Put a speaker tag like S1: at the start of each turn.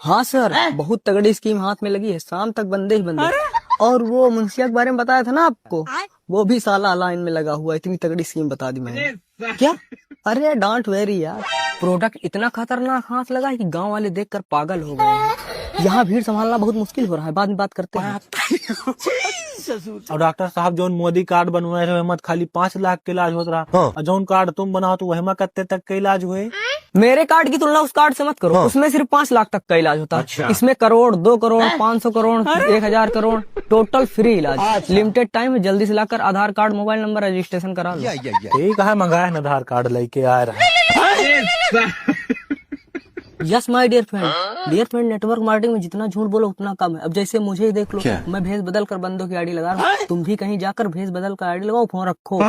S1: हाँ सर, बहुत तगड़ी स्कीम हाथ में लगी है, शाम तक बंदे ही बंदे। और वो मुंशिया के बारे में बताया था ना आपको, वो भी साला लाइन में लगा हुआ, इतनी तगड़ी स्कीम बता दी मैंने। क्या? अरे डोंट वेरी यार, प्रोडक्ट इतना खतरनाक हाथ लगा है कि गांव वाले देखकर पागल हो गए हैं। यहाँ भीड़ संभालना बहुत मुश्किल हो रहा है, बाद में बात करते हैं।
S2: और डॉक्टर साहब जोन मोदी कार्ड बनवाए रहे मत खाली 5 लाख के इलाज होता रहा, और जोन कार्ड तुम बनाओ तो वह कत्ते तक के इलाज हुए।
S1: मेरे कार्ड की तुलना उस कार्ड से मत करो, उसमें सिर्फ 5 लाख तक का इलाज होता है।
S2: अच्छा।
S1: इसमें करोड़, 2 करोड़, 500 करोड़, 1000 करोड़, टोटल फ्री इलाज। लिमिटेड टाइम में जल्दी से लाकर आधार कार्ड, मोबाइल नंबर रजिस्ट्रेशन करा लो।
S2: ठीक है, मंगाया है आधार कार्ड लेके आ रहा है।
S1: Yes my dear friend, network marketing में जितना झूठ बोलो उतना कम है। अब जैसे मुझे ही देख लो, मैं भेस बदल कर बंदों की आईडी लगा रहा हूँ, तुम भी कहीं जाकर भेस बदल कर आईडी लगाओ, फोन रखो।